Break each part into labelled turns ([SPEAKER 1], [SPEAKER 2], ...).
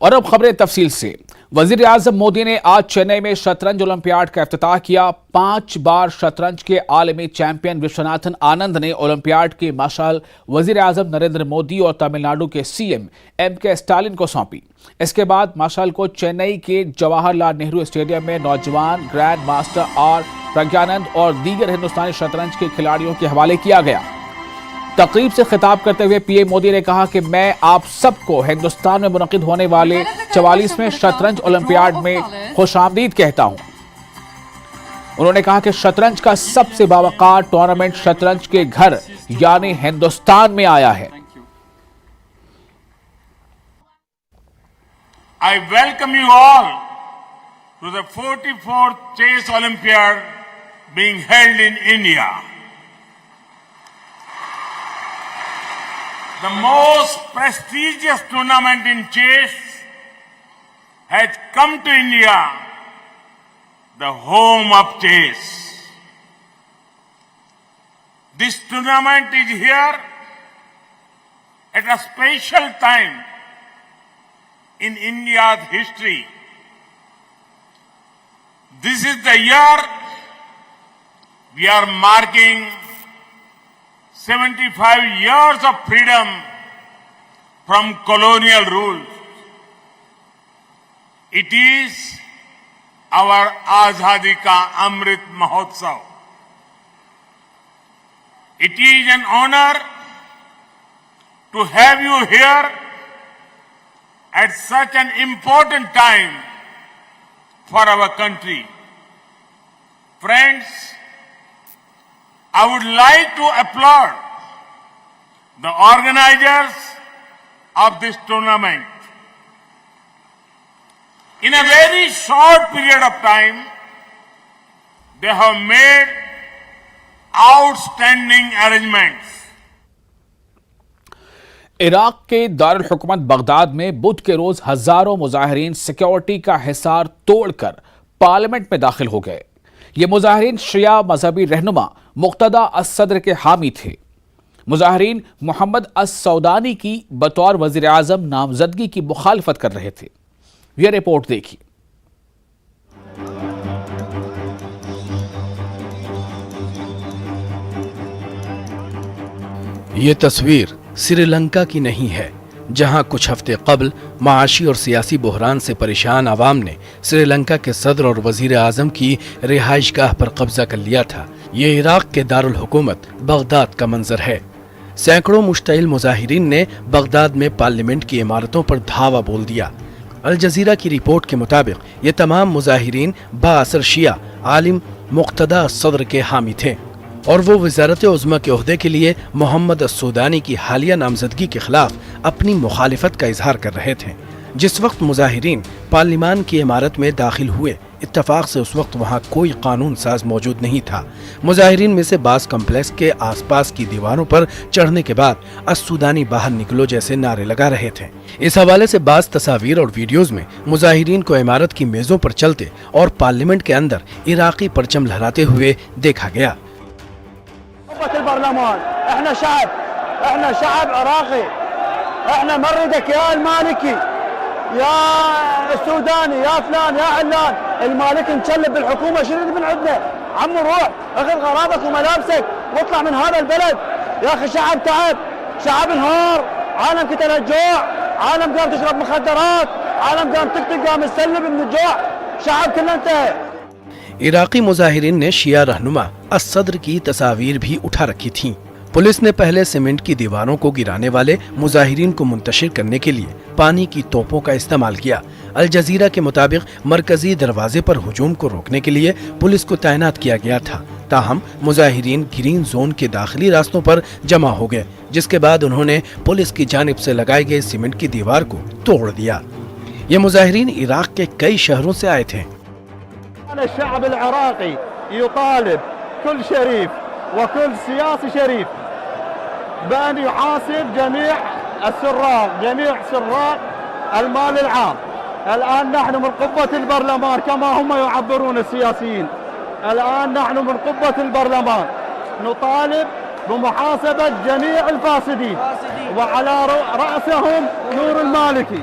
[SPEAKER 1] اور اب خبریں تفصیل سے۔ وزیر اعظم مودی نے آج چنئی میں شطرنج اولمپیاڈ کا افتتاح کیا۔ 5 بار شطرنج کے عالمی چیمپئن وشوناتھن آنند نے اولمپیاڈ کی مشعل وزیر اعظم نریندر مودی اور تمل ناڈو کے CM M.K. اسٹالن کو سونپی۔ اس کے بعد مشعل کو چنئی کے جواہر لال نہرو اسٹیڈیم میں نوجوان گرینڈ ماسٹر آر پرگیانند اور دیگر ہندوستانی شطرنج کے کھلاڑیوں کے حوالے کیا گیا۔ تقریب سے خطاب کرتے ہوئے PM مودی نے کہا کہ میں آپ سب کو ہندوستان میں منعقد ہونے والے 44ویں شطرنج اولمپیاڈ میں خوش آمدید کہتا ہوں۔ انہوں نے کہا کہ شطرنج کا سب سے باوقار ٹورنامنٹ شطرنج کے گھر یعنی ہندوستان میں آیا ہے۔
[SPEAKER 2] I welcome you all to the 44th Chess Olympiad being held in India. The most prestigious tournament in chess has come to India, the home of chess. This tournament is here at a special time in India's history. This is the year we are marking 75 years of freedom from colonial rule. It is our Azadi Ka Amrit Mahotsav. It is an honor to have you here at such an important time for our country. Friends, I would like to applaud the organizers of this tournament. In a very short period of time, they have made outstanding arrangements.
[SPEAKER 1] Iraq کے دارالحکومت Baghdad میں بدھ کے روز ہزاروں مظاہرین security کا حصار توڑ کر parliament میں داخل ہو گئے۔ یہ مظاہرین شیعہ مذہبی رہنما مقتدی الصدر کے حامی تھے۔ مظاہرین محمد السودانی کی بطور وزیر اعظم نامزدگی کی مخالفت کر رہے تھے۔ یہ رپورٹ دیکھیے۔
[SPEAKER 3] یہ تصویر سری لنکا کی نہیں ہے، جہاں کچھ ہفتے قبل معاشی اور سیاسی بحران سے پریشان عوام نے سری لنکا کے صدر اور وزیر اعظم کی رہائش گاہ پر قبضہ کر لیا تھا۔ یہ عراق کے دارالحکومت بغداد کا منظر ہے۔ سینکڑوں مشتعل مظاہرین نے بغداد میں پارلیمنٹ کی عمارتوں پر دھاوا بول دیا۔ الجزیرہ کی رپورٹ کے مطابق یہ تمام مظاہرین بااثر شیعہ عالم مقتدی الصدر کے حامی تھے اور وہ وزارت عظمیٰ کے عہدے کے لیے محمد السودانی کی حالیہ نامزدگی کے خلاف اپنی مخالفت کا اظہار کر رہے تھے۔ جس وقت مظاہرین پارلیمان کی عمارت میں داخل ہوئے، اتفاق سے اس وقت وہاں کوئی قانون ساز موجود نہیں تھا۔ مظاہرین میں سے بعض کمپلیکس کے آس پاس کی دیواروں پر چڑھنے کے بعد السودانی باہر نکلو جیسے نعرے لگا رہے تھے۔ اس حوالے سے بعض تصاویر اور ویڈیوز میں مظاہرین کو عمارت کی میزوں پر چلتے اور پارلیمنٹ کے اندر عراقی پرچم لہراتے ہوئے دیکھا گیا۔
[SPEAKER 4] البرلمان احنا شعب عراقي، احنا نريدك يا المالكي يا السوداني يا فلان يا علان. المالكي مشلب بالحكومه، شنو من عندنا؟ عمو روح اخذ غراضك وملابسك واطلع من هذا البلد يا اخي. شعب تعب، شعب انهار، عالم كتل الجوع، عالم قام تشرب مخدرات، عالم قام تقتل، قام تسلب من الجوع، شعب كله انتهى۔
[SPEAKER 3] عراقی مظاہرین نے شیعہ رہنما الصدر کی تصاویر بھی اٹھا رکھی تھیں۔ پولیس نے پہلے سیمنٹ کی دیواروں کو گرانے والے مظاہرین کو منتشر کرنے کے لیے پانی کی توپوں کا استعمال کیا۔ الجزیرہ کے مطابق مرکزی دروازے پر ہجوم کو روکنے کے لیے پولیس کو تعینات کیا گیا تھا، تاہم مظاہرین گرین زون کے داخلی راستوں پر جمع ہو گئے، جس کے بعد انہوں نے پولیس کی جانب سے لگائے گئے سیمنٹ کی دیوار کو توڑ دیا۔ یہ مظاہرین عراق کے کئی شہروں سے آئے تھے۔
[SPEAKER 4] الشعب العراقي يطالب كل شريف وكل سياسي شريف بأن يحاسب جميع سراق المال العام. الآن نحن من قبة البرلمان كما هم يعبرون السياسيين، الآن نحن من قبة البرلمان نطالب بمحاسبة جميع الفاسدين وعلى رأسهم نور المالكي.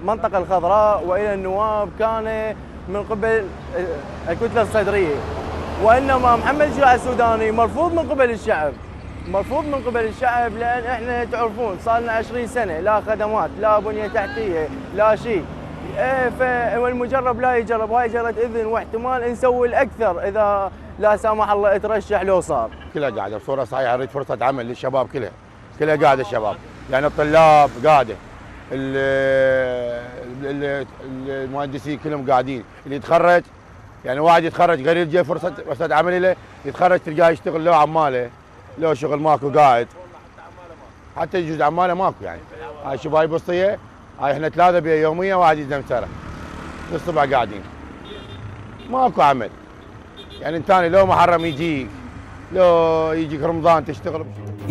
[SPEAKER 4] المنطقة الخضراء وإلى النواب كان من قبل الكتلة الصدرية، وإنما محمد الشيوعي السوداني مرفوض من قبل الشعب، مرفوض من قبل الشعب، لأن إحنا تعرفون صار لنا 20 سنة لا خدمات لا بنية تحتية لا شيء، والمجرب لا يجرب، هاي جرت إذن واحتمال نسوي الأكثر إذا لا سامح الله اترشح لو صار.
[SPEAKER 5] كلها قاعدة بصورة صحيحة، أريد فرصة عمل للشباب كلها قاعدة الشباب، يعني الطلاب قاعدة، المهندسين كلهم قاعدين، اللي يتخرج يعني واحد يتخرج غير يجي فرصة عمل له، يتخرج تلقاه يشتغل له عماله، له شغل ماكو قاعد، حتى يجوز عماله ماكو. يعني هاي شوف هاي بسطية، هاي احنا 3 بيا يوميا واحد يزم سنة للصبح قاعدين ماكو عمل. يعني انتاني لو محرم يجيك، لو يجيك رمضان تشتغل.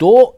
[SPEAKER 1] 2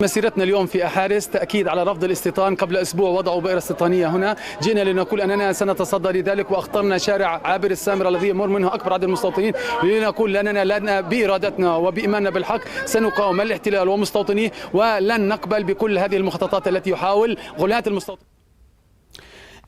[SPEAKER 6] مسيرتنا اليوم في حارس تأكيد على رفض الاستيطان. قبل أسبوع وضعوا بئر استيطانية هنا، جئنا لنقول أننا سنتصدى لذلك واخترنا شارع عابر السامرة الذي يمر منه أكبر عدد المستوطنين لنقول أننا لنا بإرادتنا وبإيماننا بالحق سنقاوم الاحتلال ومستوطنيه ولن نقبل بكل هذه المخططات التي يحاول غلاة المستوطنين.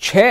[SPEAKER 1] 6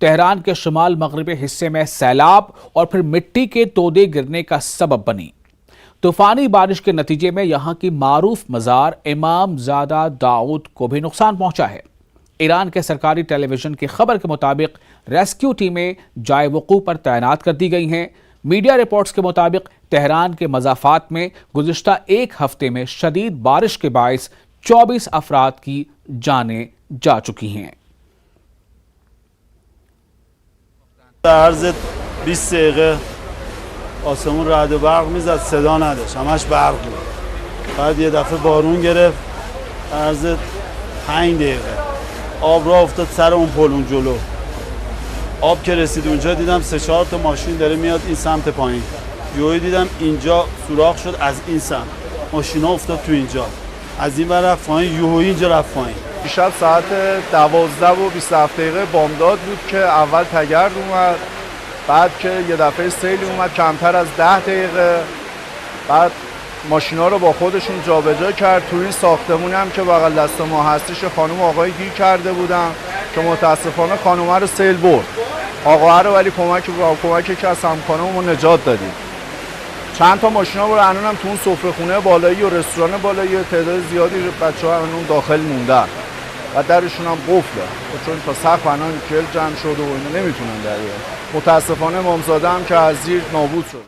[SPEAKER 1] تہران کے شمال مغربی حصے میں سیلاب اور پھر مٹی کے تودے گرنے کا سبب بنی۔ طوفانی بارش کے نتیجے میں یہاں کی معروف مزار امام زادہ داؤد کو بھی نقصان پہنچا ہے۔ ایران کے سرکاری ٹیلی ویژن کی خبر کے مطابق ریسکیو ٹیمیں جائے وقوع پر تعینات کر دی گئی ہیں۔ میڈیا رپورٹس کے مطابق تہران کے مضافات میں گزشتہ ایک ہفتے میں شدید بارش کے باعث 24 افراد کی جانیں جا چکی ہیں۔
[SPEAKER 7] عرض 20 دقیقه آسمون رعد و برق میزد، صدا نداشت، همش برق بود. بعد یه دفعه بارون گرفت، عرض 5 دقیقه آب راه افتاد سر اون پل اون جلو. آب که رسید اونجا دیدم 3-4 تا ماشین داره میاد این سمت پایین. یهو دیدم اینجا سوراخ شد از این سمت، ماشینا افتاد تو اینجا، از این ور رفت پایین، یهو اینجا رفت پایین.
[SPEAKER 8] دیشب ساعت 12:27 بامداد بود که اول تگرد اومد، بعد که یه دفعه سیلی اومد کمتر از 10 دقیقه، بعد ماشینا رو با خودشون جابجا کرد. تو این ساختمون هم که بغل دست ما هستش خانم و آقای گیر کرده بودن که متاسفانه خانومه رو سیل برد، آقا رو ولی کمکی که از همکارمون نجات دادیم. چند تا ماشینا رو الانم تو اون سفره خونه بالایی و رستوران بالایی تعداد زیادی بچه‌ها الان داخل موندن و درشون هم قفله، چون تا سقف الان گل جمع شده و اینا نمیتونن در بیان. متاسفانه امامزاده هم که از زیر نابود شد.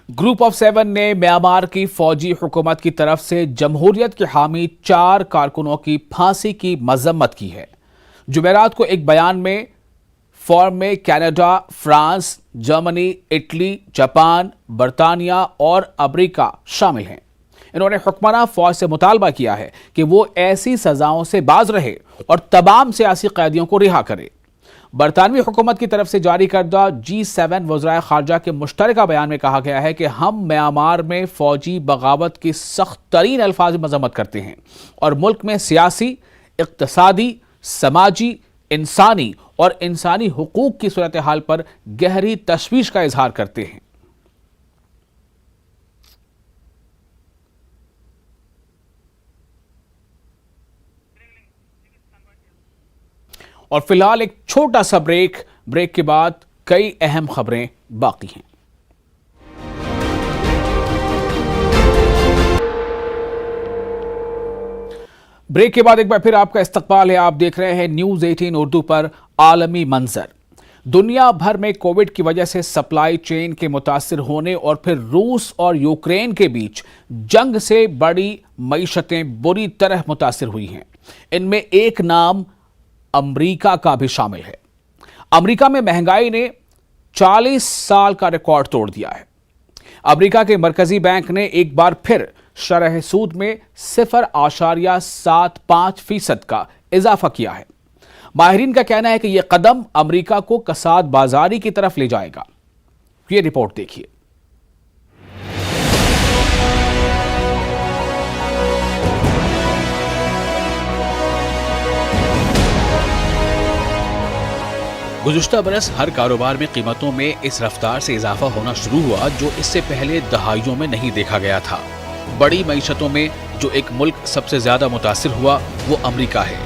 [SPEAKER 1] گروپ آف 7 نے میانمار کی فوجی حکومت کی طرف سے جمہوریت کے حامی 4 کارکنوں کی پھانسی کی مذمت کی ہے۔ جمعرات کو ایک بیان میں فورم میں Canada, France, Germany, Italy, Japan, برطانیہ اور امریکہ شامل ہیں۔ انہوں نے حکمراں فوج سے مطالبہ کیا ہے کہ وہ ایسی سزاؤں سے باز رہے اور تمام سیاسی قیدیوں کو رہا کرے۔ برطانوی حکومت کی طرف سے جاری کردہ G7 وزرائے خارجہ کے مشترکہ بیان میں کہا گیا ہے کہ ہم میانمار میں فوجی بغاوت کی سخت ترین الفاظ میں مذمت کرتے ہیں اور ملک میں سیاسی، اقتصادی، سماجی، انسانی اور انسانی حقوق کی صورتحال پر گہری تشویش کا اظہار کرتے ہیں۔ اور فی الحال ایک چھوٹا سا بریک کے بعد کئی اہم خبریں باقی ہیں۔ بریک کے بعد ایک بار پھر آپ کا استقبال ہے۔ آپ دیکھ رہے ہیں نیوز 18 اردو پر عالمی منظر۔ دنیا بھر میں کووڈ کی وجہ سے سپلائی چین کے متاثر ہونے اور پھر روس اور یوکرین کے بیچ جنگ سے بڑی معیشتیں بری طرح متاثر ہوئی ہیں۔ ان میں ایک نام امریکہ کا بھی شامل ہے۔ امریکہ میں مہنگائی نے 40 سال کا ریکارڈ توڑ دیا ہے۔ امریکہ کے مرکزی بینک نے ایک بار پھر شرح سود میں 0.75% کا اضافہ کیا ہے۔ ماہرین کا کہنا ہے کہ یہ قدم امریکہ کو کساد بازاری کی طرف لے جائے گا۔ یہ رپورٹ دیکھیے۔ گزشتہ برس ہر کاروبار میں قیمتوں میں اس رفتار سے اضافہ ہونا شروع ہوا جو اس سے پہلے دہائیوں میں نہیں دیکھا گیا تھا۔ بڑی معیشتوں میں جو ایک ملک سب سے زیادہ متاثر ہوا وہ امریکہ ہے۔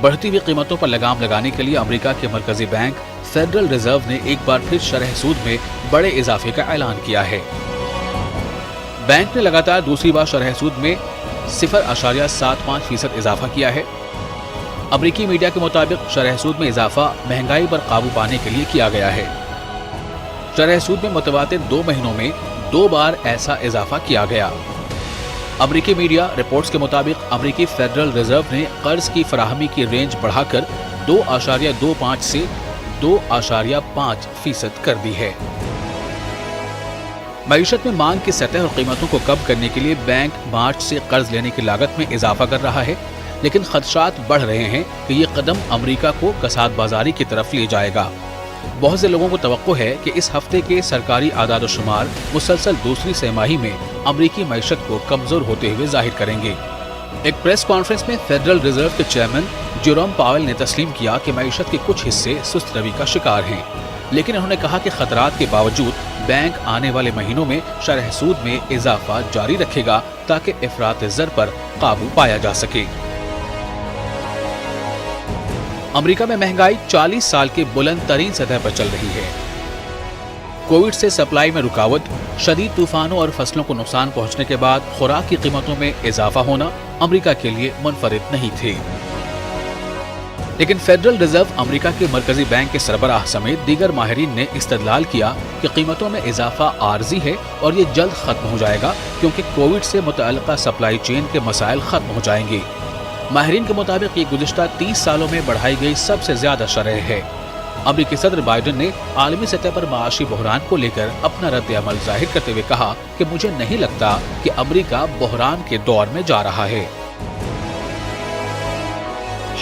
[SPEAKER 1] بڑھتی ہوئی قیمتوں پر لگام لگانے کے لیے امریکہ کے مرکزی بینک فیڈرل ریزرو نے ایک بار پھر شرح سود میں بڑے اضافے کا اعلان کیا ہے۔ بینک نے لگاتار دوسری بار شرح سود میں 0.75% اضافہ کیا ہے۔ امریکی میڈیا کے مطابق شرح سود میں اضافہ مہنگائی پر قابو پانے کے لیے کیا گیا ہے۔ شرح سود میں متواتر 2 مہینوں میں 2 بار ایسا اضافہ کیا گیا۔ امریکی میڈیا رپورٹس کے مطابق امریکی فیڈرل ریزرو نے قرض کی فراہمی کی رینج بڑھا کر 2.25 سے 2.5% کر دی ہے۔ معیشت میں مانگ کی سطح اور قیمتوں کو کم کرنے کے لیے بینک مارچ سے قرض لینے کی لاگت میں اضافہ کر رہا ہے، لیکن خدشات بڑھ رہے ہیں کہ یہ قدم امریکہ کو کساد بازاری کی طرف لے جائے گا۔ بہت سے لوگوں کو توقع ہے کہ اس ہفتے کے سرکاری اعداد و شمار مسلسل دوسری سہ ماہی میں امریکی معیشت کو کمزور ہوتے ہوئے ظاہر کریں گے۔ ایک پریس کانفرنس میں فیڈرل ریزرو کے چیئرمین جیروم پاول نے تسلیم کیا کہ معیشت کے کچھ حصے سست روی کا شکار ہیں، لیکن انہوں نے کہا کہ خطرات کے باوجود بینک آنے والے مہینوں میں شرح سود میں اضافہ جاری رکھے گا تاکہ افراط زر پر قابو پایا جا سکے۔
[SPEAKER 3] امریکہ میں مہنگائی 40 سال کے بلند ترین سطح پر چل رہی ہے۔ کووڈ سے سپلائی میں رکاوٹ، شدید طوفانوں اور فصلوں کو نقصان پہنچنے کے بعد خوراک کی قیمتوں میں اضافہ ہونا امریکہ کے لیے منفرد نہیں تھے۔ لیکن فیڈرل ریزرو امریکہ کے مرکزی بینک کے سربراہ سمیت دیگر ماہرین نے استدلال کیا کہ قیمتوں میں اضافہ عارضی ہے اور یہ جلد ختم ہو جائے گا کیونکہ کووڈ سے متعلقہ سپلائی چین کے مسائل ختم ہو جائیں گے۔ ماہرین کے مطابق یہ گزشتہ 30 سالوں میں بڑھائی گئی سب سے زیادہ شرح ہے۔ امریکی صدر بائیڈن نے عالمی سطح پر معاشی بحران کو لے کر اپنا رد عمل ظاہر کرتے ہوئے کہا کہ مجھے نہیں لگتا کہ امریکہ بحران کے دور میں جا رہا ہے۔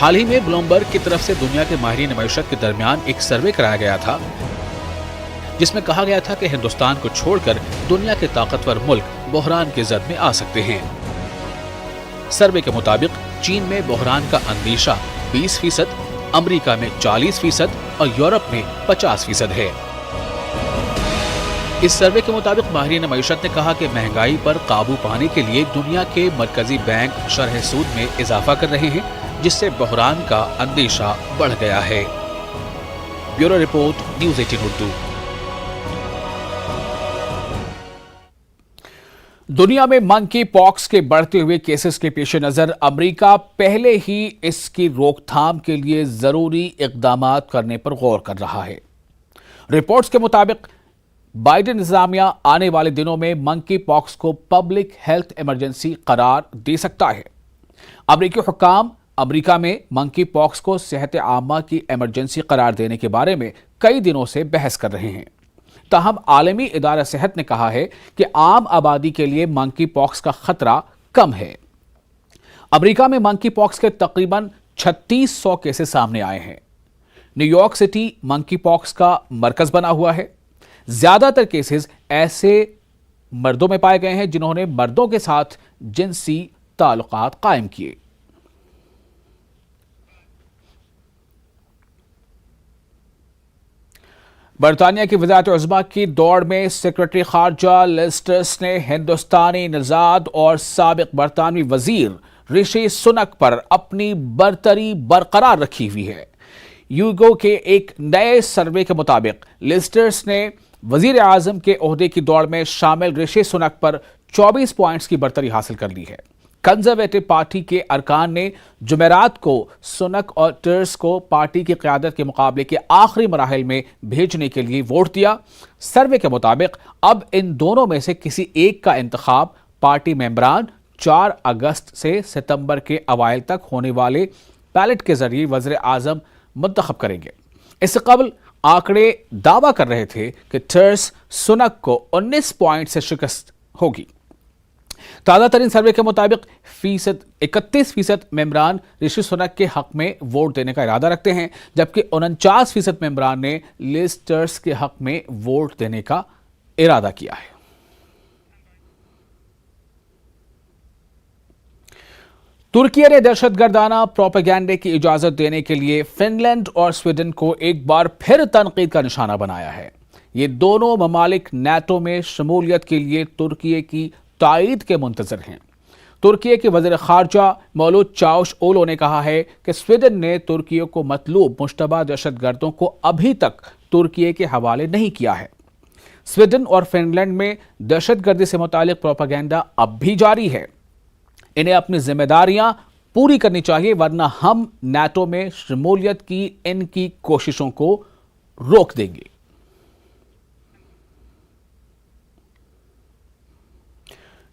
[SPEAKER 3] حال ہی میں بلومبرگ کی طرف سے دنیا کے ماہرین معیشت کے درمیان ایک سروے کرایا گیا تھا جس میں کہا گیا تھا کہ ہندوستان کو چھوڑ کر دنیا کے طاقتور ملک بحران کے زد میں آ سکتے ہیں۔ سروے کے مطابق چین میں بحران کا اندیشہ 20%، امریکہ میں 40% اور یورپ میں 50% ہے۔ اس سروے کے مطابق ماہرین معیشت نے کہا کہ مہنگائی پر قابو پانے کے لیے دنیا کے مرکزی بینک شرح سود میں اضافہ کر رہے ہیں، جس سے بحران کا اندیشہ بڑھ گیا ہے۔ Bureau report, news 18 Urdu.
[SPEAKER 1] دنیا میں منکی پاکس کے بڑھتے ہوئے کیسز کے پیش نظر امریکہ پہلے ہی اس کی روک تھام کے لیے ضروری اقدامات کرنے پر غور کر رہا ہے۔ رپورٹس کے مطابق بائیڈن انتظامیہ آنے والے دنوں میں منکی پاکس کو پبلک ہیلتھ ایمرجنسی قرار دے سکتا ہے۔ امریکی حکام امریکہ میں منکی پاکس کو صحت عامہ کی ایمرجنسی قرار دینے کے بارے میں کئی دنوں سے بحث کر رہے ہیں۔ تاہم عالمی ادارہ صحت نے کہا ہے کہ عام آبادی کے لیے منکی پاکس کا خطرہ کم ہے۔ امریکہ میں منکی پاکس کے تقریباً 3600 کیسز سامنے آئے ہیں۔ نیو یارک سٹی منکی پاکس کا مرکز بنا ہوا ہے۔ زیادہ تر کیسز ایسے مردوں میں پائے گئے ہیں جنہوں نے مردوں کے ساتھ جنسی تعلقات قائم کیے۔ برطانیہ کی وزارت عظمیٰ کی دوڑ میں سیکرٹری خارجہ لیز ٹرس نے ہندوستانی نژاد اور سابق برطانوی وزیر رشی سنک پر اپنی برتری برقرار رکھی ہوئی ہے۔ یوگو کے ایک نئے سروے کے مطابق لیز ٹرس نے وزیر اعظم کے عہدے کی دوڑ میں شامل رشی سنک پر 24 پوائنٹس کی برتری حاصل کر لی ہے۔ کنزرویٹو پارٹی کے ارکان نے جمعرات کو سنک اور ٹرس کو پارٹی کی قیادت کے مقابلے کے آخری مراحل میں بھیجنے کے لیے ووٹ دیا۔ سروے کے مطابق اب ان دونوں میں سے کسی ایک کا انتخاب پارٹی ممبران 4 اگست سے ستمبر کے اوائل تک ہونے والے بیلٹ کے ذریعے وزیر اعظم منتخب کریں گے۔ اس سے قبل آنکڑے دعویٰ کر رہے تھے کہ ٹرس سنک کو 19 پوائنٹ سے شکست ہوگی۔ تازہ ترین سروے کے مطابق 31% ممبران رشی سنک کے حق میں ووٹ دینے کا ارادہ رکھتے ہیں، جبکہ 49% ممبران نے لیز ٹرس کے حق میں ووٹ دینے کا ارادہ کیا ہے۔ ترکی نے دہشت گردانہ پروپیگنڈے کی اجازت دینے کے لیے فن لینڈ اور سویڈن کو ایک بار پھر تنقید کا نشانہ بنایا ہے۔ یہ دونوں ممالک نیٹو میں شمولیت کے لیے ترکی کی تائید کے منتظر ہیں۔ ترکی کے وزیر خارجہ مولود چاوش اولو نے کہا ہے کہ سویڈن نے ترکی کو مطلوب مشتبہ دہشت گردوں کو ابھی تک ترکی کے حوالے نہیں کیا ہے۔ سویڈن اور فن لینڈ میں دہشت گردی سے متعلق پروپیگنڈا اب بھی جاری ہے۔ انہیں اپنی ذمہ داریاں پوری کرنی چاہیے، ورنہ ہم نیٹو میں شمولیت کی ان کی کوششوں کو روک دیں گے۔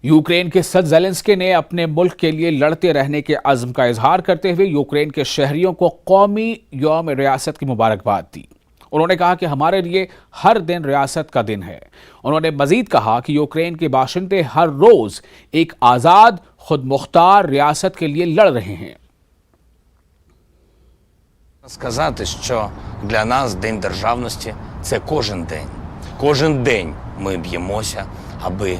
[SPEAKER 1] یوکرین کے صدر زیلنسکی نے اپنے ملک کے لیے لڑتے رہنے کے عزم کا اظہار کرتے ہوئے یوکرین کے شہریوں کو قومی یوم ریاست کی مبارکباد دی۔ انہوں نے کہا کہ ہمارے لیے ہر دن ریاست کا دن ہے۔ انہوں نے مزید کہا کہ یوکرین کے باشندے ہر روز ایک آزاد خود مختار ریاست کے لیے لڑ رہے ہیں۔
[SPEAKER 9] Сказати, що для нас День державності – це кожен день. Кожен день ми б'ємося, аби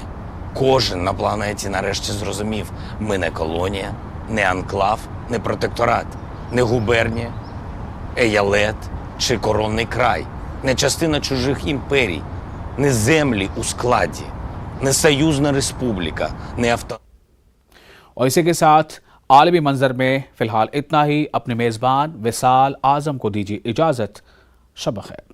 [SPEAKER 9] кожен на планеті нарешті зрозумів, ми не колонія, не анклав, не протекторат, не губернія, еялет чи коронний край, не частина чужих імперій, не землі у складі, не союзна республіка, не авто.
[SPEAKER 1] اور اسی کے ساتھ عالمی منظر میں فی الحال اتنا ہی. اپنے میزبان وصال اعظم کو دیجیے اجازت. شب بخیر.